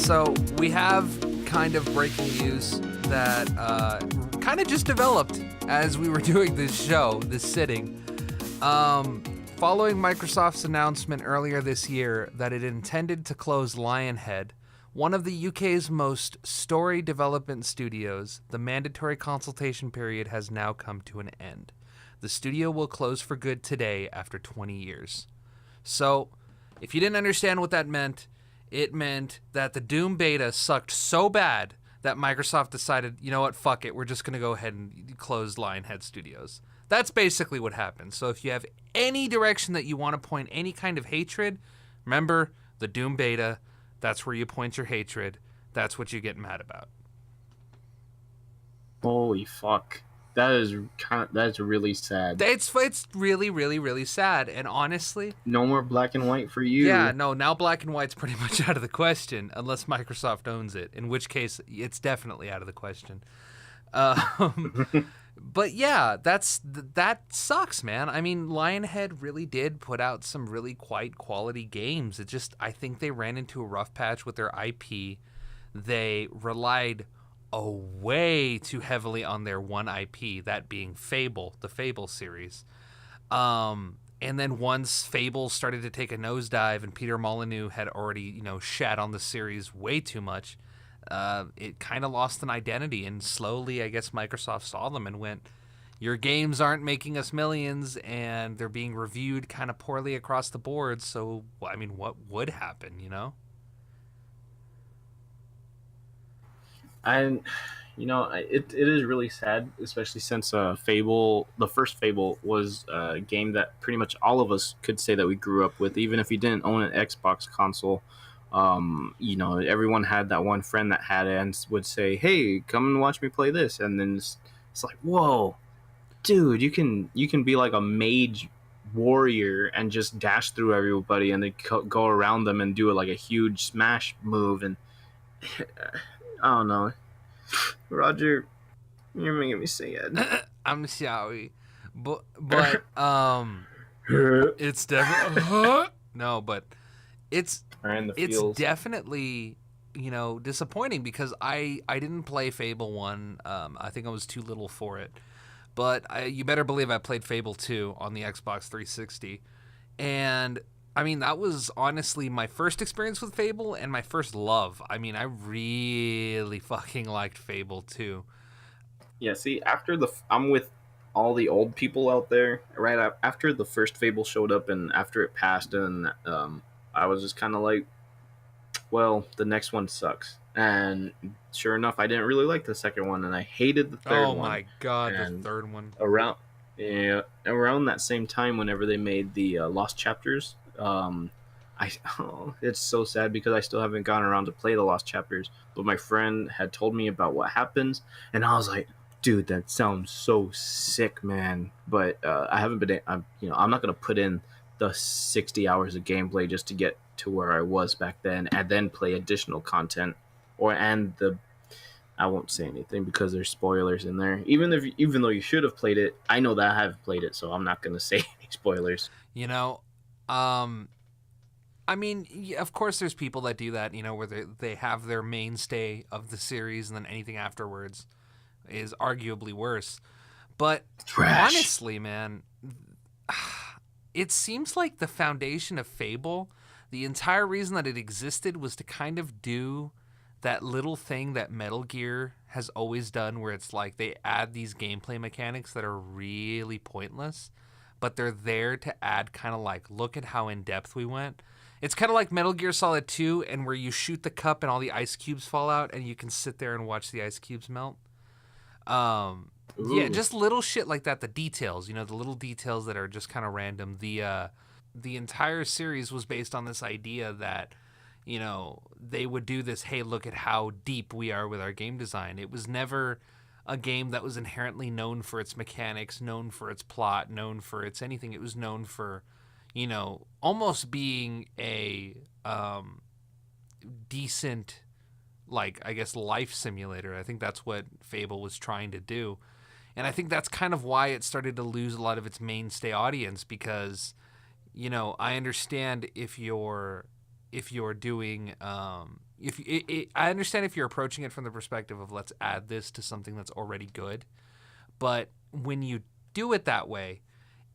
So we have kind of breaking news that kind of just developed as we were doing this show, this sitting. Following Microsoft's announcement earlier this year that it intended to close Lionhead, one of the UK's most story development studios, the mandatory consultation period has now come to an end. The studio will close for good today after 20 years. So, if you didn't understand what that meant, it meant that the Doom beta sucked so bad that Microsoft decided, you know what, fuck it, we're just going to go ahead and close Lionhead Studios. That's basically what happened. So if you have any direction that you want to point any kind of hatred, remember the Doom beta, that's where you point your hatred. That's what you get mad about. Holy fuck. That's really sad. It's really, really, really sad. And honestly, no more black and white for you. Yeah, no, now black and white's pretty much out of the question, unless Microsoft owns it, in which case it's definitely out of the question. But yeah, that sucks, man. I mean, Lionhead really did put out some really quite quality games. I think they ran into a rough patch with their IP. They relied way too heavily on their one IP, that being Fable, the Fable series. And then once Fable started to take a nosedive and Peter Molyneux had already, shat on the series way too much, it kind of lost an identity. And slowly, I guess Microsoft saw them and went, your games aren't making us millions and they're being reviewed kind of poorly across the board. So, I mean, what would happen, And it is really sad, especially since Fable, the first Fable, was a game that pretty much all of us could say that we grew up with, even if you didn't own an Xbox console. Everyone had that one friend that had it and would say, "Hey, come and watch me play this," and then it's like, "Whoa, dude, you can be like a mage warrior and just dash through everybody and then go around them and do like a huge smash move." And I don't know. Roger, you're making me sad. I'm sorry. But it's definitely no, but it's definitely, disappointing because I didn't play Fable 1. I think I was too little for it. But you better believe I played Fable 2 on the Xbox 360. And I mean, that was honestly my first experience with Fable and my first love. I mean, I really fucking liked Fable 2. Yeah, see, I'm with all the old people out there, right after the first Fable showed up and after it passed, and I was just kind of like, well, the next one sucks. And sure enough, I didn't really like the second one, and I hated the third one. Oh my god, the third one. Around that same time, whenever they made the Lost Chapters, it's so sad because I still haven't gotten around to play the Lost Chapters. But my friend had told me about what happens, and I was like, dude, that sounds so sick, man. But I haven't been. I'm not gonna put in the 60 hours of gameplay just to get to where I was back then, and then play additional content, I won't say anything because there's spoilers in there. Even though you should have played it, I know that I haven't played it, so I'm not gonna say any spoilers. I mean, of course there's people that do that, where they have their mainstay of the series and then anything afterwards is arguably worse. But Trash. Honestly, man, it seems like the foundation of Fable, the entire reason that it existed was to kind of do that little thing that Metal Gear has always done, where it's like they add these gameplay mechanics that are really pointless, but they're there to add kind of like, look at how in-depth we went. It's kind of like Metal Gear Solid 2, and where you shoot the cup and all the ice cubes fall out, and you can sit there and watch the ice cubes melt. Yeah, just little shit like that. The details, the little details that are just kind of random. The entire series was based on this idea that, they would do this, hey, look at how deep we are with our game design. It was never a game that was inherently known for its mechanics, known for its plot, known for its anything. It was known for, almost being a decent, like, I guess, life simulator. I think that's what Fable was trying to do. And I think that's kind of why it started to lose a lot of its mainstay audience because, I understand if you're if you're doing I understand if you're approaching it from the perspective of let's add this to something that's already good, but when you do it that way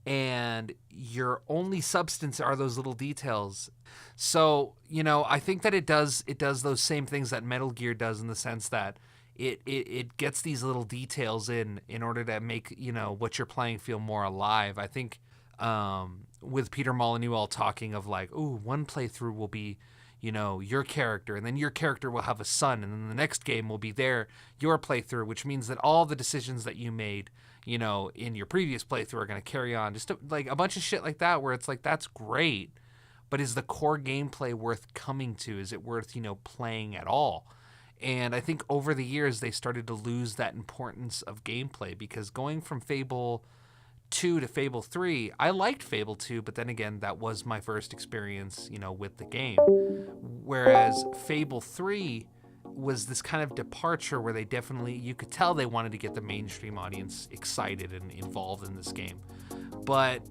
and your only substance are those little details. So, I think that it does those same things that Metal Gear does, in the sense that it gets these little details in order to make, what you're playing feel more alive. I think with Peter Molyneux talking of like, ooh, one playthrough will be, your character, and then your character will have a son, and then the next game will be your playthrough, which means that all the decisions that you made, in your previous playthrough are going to carry on. Just like a bunch of shit like that, where it's like, that's great, but is the core gameplay worth coming to? Is it worth, playing at all? And I think over the years they started to lose that importance of gameplay, because going from Fable 2 to Fable 3, I liked Fable 2, but then again, that was my first experience, with the game. Whereas Fable 3 was this kind of departure where you could tell they wanted to get the mainstream audience excited and involved in this game. But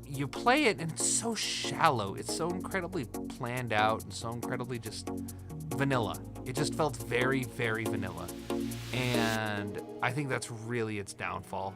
you play it and it's so shallow. It's so incredibly planned out and so incredibly just vanilla. It just felt very, very vanilla. And I think that's really its downfall.